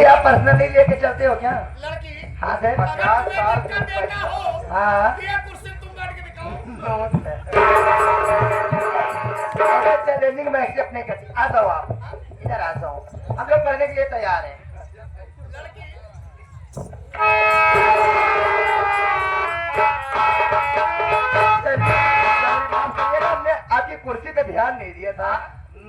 आप पर्सनली लेके चलते हो क्या? लड़की हाँ सर। 50 साल का बेटा हो, हाँ ये कुर्सी तुम बैठ के दिखाओ। ऐसे चैलेंजिंग मैं एक्सेप्ट नहीं करती। आ जाओ आप, इधर आ जाओ, हम लोग करने के लिए तैयार हैं। लड़की हमने आपकी कुर्सी पे ध्यान नहीं दिया था।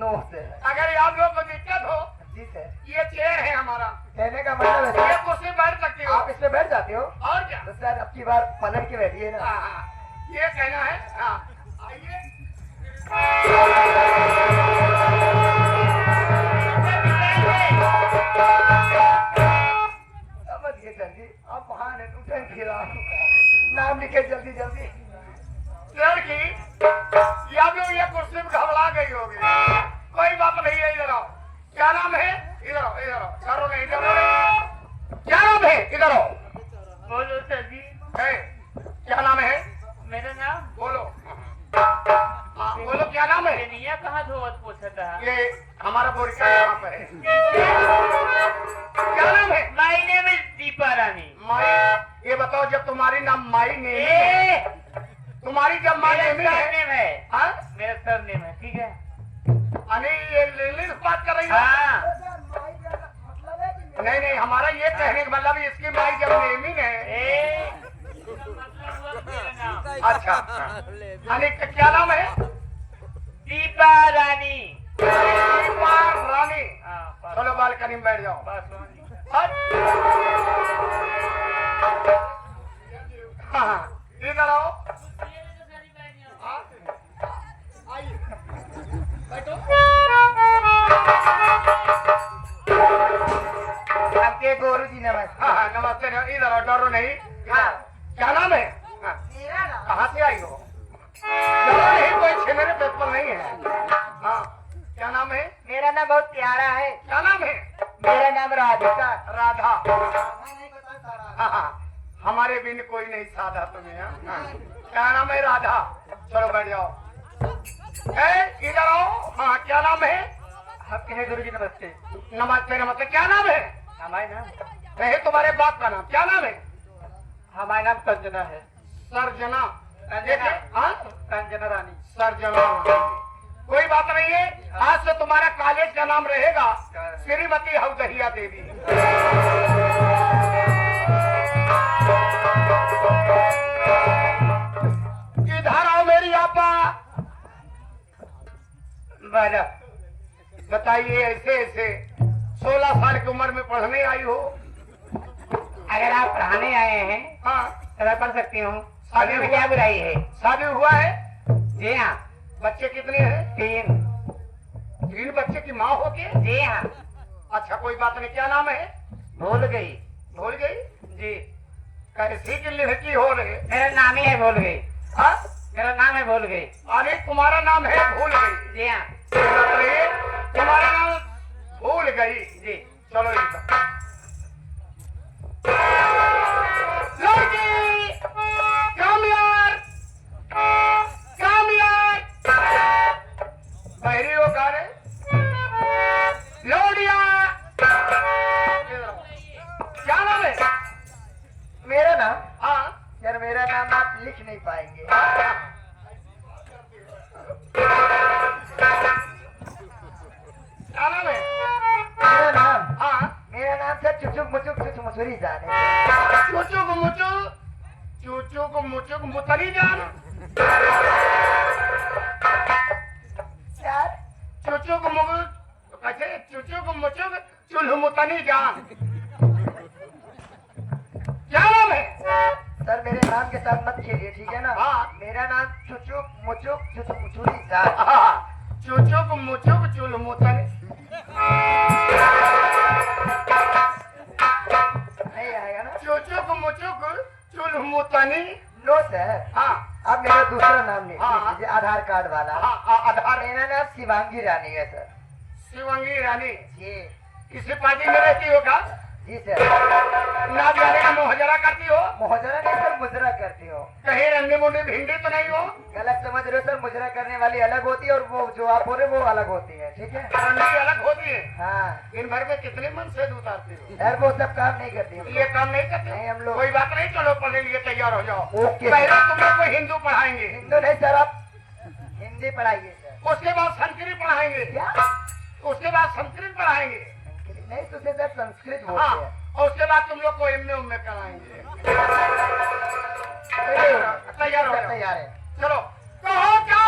No sir. अगर आप लोग को दिक्कत हो, जी सर। ये चेयर है हमारा, कहने का मतलब है ये कुर्सी बैठ सकती हो। आप इसमें बैठ जाते हो और क्या? तो सर अब की बार पलट के बैठिए ना। हाँ, ये कहना है। हाँ, आइए। समझिए सर जी, आप महान है, उठे खिला नाम लिखे जल्दी जल्दी। लड़की ये आप लोग ये कुर्सी में घबरा गई होगी, कोई बात नहीं है। इधर आओ। क्या नाम है? इधर आओ, इधर आओ। डरो नहीं, डरो नहीं। क्या नाम है? इधर आओ। बोलो सर जी। है, क्या नाम है? मेरा नाम बोलो। हाँ, बोलो क्या नाम है? बेनिया कहाँ धोवत पूछता है। ये हमारा बोरिका यहाँ पर है। क्या नाम है? माय नेम इज दीपा रानी। माई। ये बताओ, जब तुम्हारी नाम माई नेमी है, ए, तुम्हारी जब माई मेरा नेमी है, सरनेम है। हाँ? मेरा सरनेम है, ठीक है। अरे ये इंग्लिश बात कर रही हो? हाँ नहीं नहीं, हमारा ये कहने का मतलब इसकी माई जब नेमी है। ए, मतलब हुआ मेरा नाम अच्छा, अरे क्या नाम है? दीपा रानी। दीपा रानी। हाँ, पास- चलो बालकनी में बैठ जाओ। पास वाली। हाँ, इधर आओ। हाँ, आइए, बैठो। आपके गुरु जी नमस्ते। हाँ हाँ, नमस्ते। इधर आओ, डरो नहीं। हाँ, क्या नाम है? हाँ, मेरा नाम कहाँ से आई हो? डरो नहीं, कोई छेमेरे पेपर नहीं है। हाँ, क्या नाम है? मेरा नाम बहुत प्यारा है। क्या नाम है? मेरा नाम राधिका। राधा। हाँ हाँ, हमारे बिन कोई नहीं साधा तुम्हें। हाँ, क्या नाम है? राधा। चलो बैठ जाओ। इधर आओ। हाँ, क्या नाम है? आपके हैं गुरु जी नमस्ते। नमस्ते नमस्ते। क्या नाम है? हमारे नाम नहीं, तुम्हारे बाप का नाम क्या नाम है? हमारा नाम संजना है। सर्जना। संजना। हाँ, संजना रानी। सर्जना। कोई बात नहीं है, आज से तुम्हारा कॉलेज का नाम रहेगा श्रीमती हवदहिया देवी। इधर आओ मेरी आपा। बोलो। बताइए, ऐसे ऐसे 16 साल की उम्र में पढ़ने आई हो? अगर आप पढ़ाने आए हैं हाँ, तो मैं पढ़ सकती हूँ। शादी में क्या बुराई है? शादी हुआ है? जी हाँ। बच्चे कितने हैं? 3। 3 बच्चे की माँ हो के? जी हाँ। अच्छा, कोई बात नहीं। क्या नाम है? भूल गई। भूल गई? जी, कैसी की लड़की हो रहे? मेरा नाम ही है भूल गई। हाँ? मेरा नाम है भूल गई। अरे तुम्हारा नाम है भूल गई? जी हाँ। अरे, तुम्हारा नाम भूल गई? जी। चलो इधर। लड़की कम यार, कम यार। बहरी हो गा रहे? लोडिया। क्या नाम है? मेरा नाम? हाँ, यार मेरा नाम आप लिख नहीं पाएंगे। क्या नाम है? मेरा नाम? हाँ, मेरा नाम सर चुचुक मुचुक चुच मुचुरी जाने। चूचुक मुचुक, चूचुक मुचुक मुतली जान। यार चुचुक मुगुक, कैसे? चुचुक मुचुक चुल्ह मुतनी जान। क्या नाम है? सर मेरे नाम के साथ मत खेलिए, ठीक है ना? हाँ। मेरा नाम चुचुक मुचुक चुच मुचुरी जान। चुचुक मुचुक चुल्ह मुतनी। नहीं आएगा ना? चुचुक मुचुक चुल्ह मुतनी। No sir. हाँ अब मेरा दूसरा नाम लिख हाँ। लीजिए, आधार कार्ड वाला। हाँ, आधार। मेरा नाम शिवांगी रानी है सर। शिवंगी रानी। जी। किसी पार्टी में रहती हो का? जी सर। ना जाने का मुहजरा करती हो? मुहजरा नहीं सर, मुजरा करती हो। कहीं रंडी मुंडी भिंडी तो नहीं हो? गलत समझ रहे हो सर, मुजरा करने वाली अलग होती है और वो जो आप हो रहे वो अलग होती है, ठीक है? रंडी अलग होती है। हाँ। दिन भर में कितने मन से उतारते करते हो? यार वो सब काम नहीं करती हम ये काम नहीं करते? नहीं, हम लोग- कोई बात नहीं, चलो पढ़ने लिए तैयार हो जाओ। ओके। पहले तुम लोग को हिंदू पढ़ाएंगे, हिंदू नहीं सर, आप हिंदी पढ़ाइए सर। उसके बाद संस्कृत पढ़ाएंगे, क्या उसके बाद संस्कृत पढ़ाएंगे, संस्कृत नहीं तो सर संस्कृत हाँ, बोलते हैं। और उसके बाद तुम लोग को एमए कराएंगे। तैयार हो जाओ। तैयार है। चलो कहो क्या,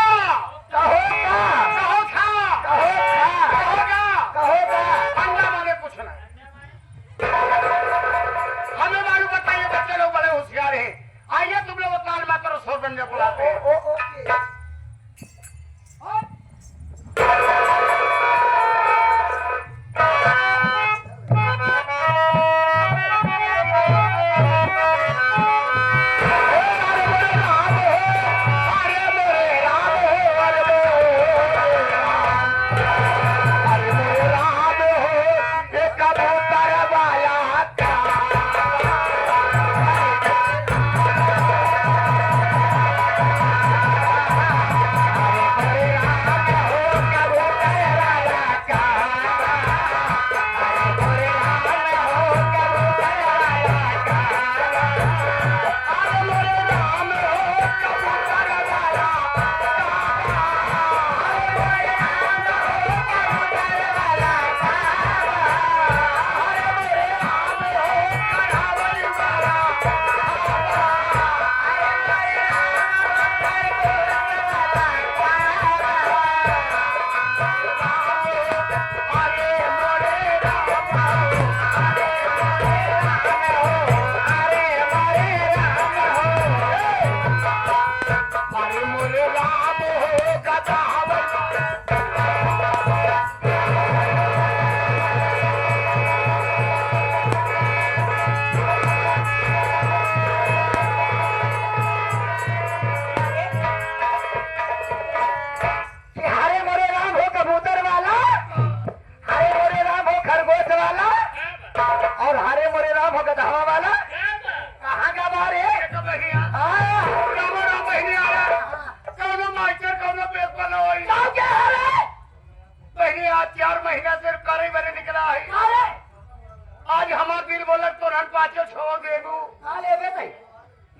कहो का, कहो क्या, कहो का, कहो क्या, कहो का। अंडा माने पूछना। हमें मालूम बताइए, बच्चे लोग बड़े होशियार हैं। आइए तुम लोग ताल मात्र और शोर व्यंजन बुलाते हैं। ओके।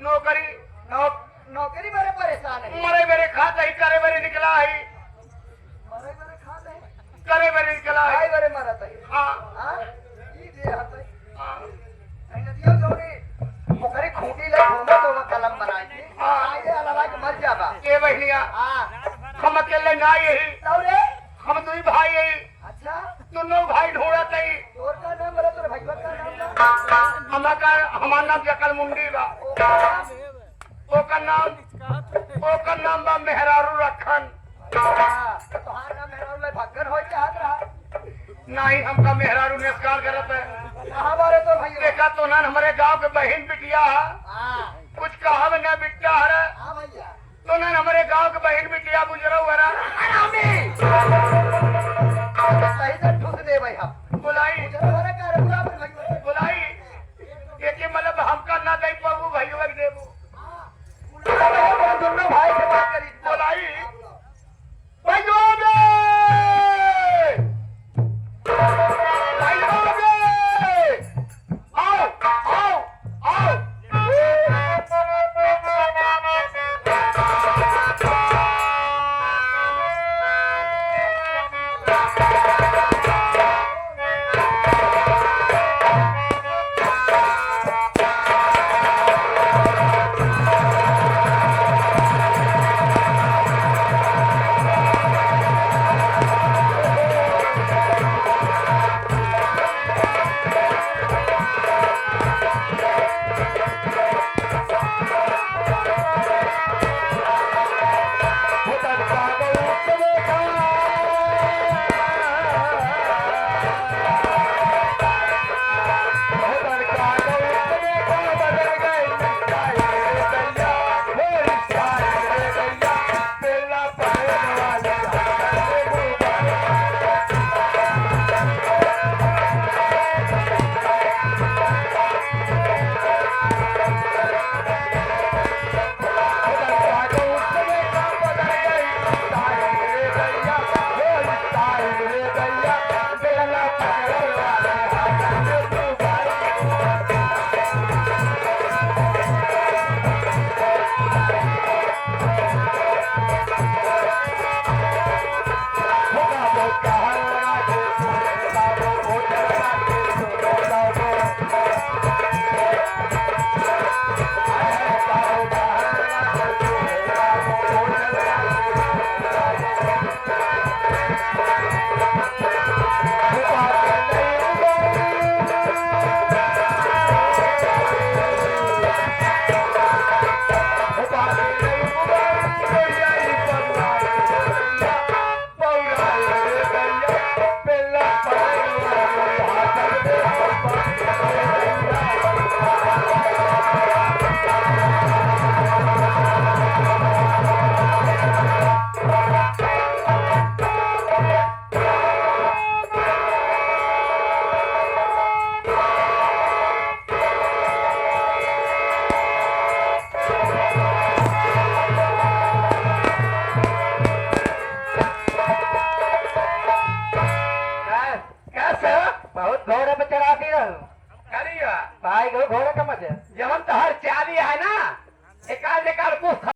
नौकरी नौकरी मेरे परेशान है। मरे मेरे खाता ही करे बरे निकला है, मरे मेरे खाते हैं। करे बरे निकला है। आई बरे मरत है। हाँ हाँ? ई दे हाथ है। हाँ नहीं नदियों जोड़ी मुखरी खूंटी ले घूमो तो वो कलम बनाई थी। आई दे अलावा के मर जाबा। ये बहनिया हाँ। हम अकेले ना यही, तब रे? हम दुई भाई यही, अच्छा। दोनों भाई ढूंढत ही। तोर का नाम बोले तोर भगवत का नाम बा? हमार नाम जकल मुंडी बा, ओकर नाम बा मेहरारू रखन। तोहार नाम मेहरारू ले भगन हो चाहत रहा। नहीं हमका मेहरारू निस्कार करत है। कहाँ बारे तो भाई? देखा तो ना हमारे गांव के बहन बिटिया है, हाँ। कुछ कहा न बिट्टा है, हाँ भैया। तो ना हमारे गांव के बहन बिटिया गुजरा हुआ सही से ठूस दे भाई हम। बुलाई जरा बड़ा कर पूरा अपने भगवत। बुलाई एक मतलब हमका ना दे पाबू भाइयों के देबू। दोनों भाई से बात करी। बुलाई भाइयों बे, भाइयों बे, आओ आओ आओ। करियो भाई घोड़ा का मजे जवन तहर चाली है ना एकाध एकाध कुछ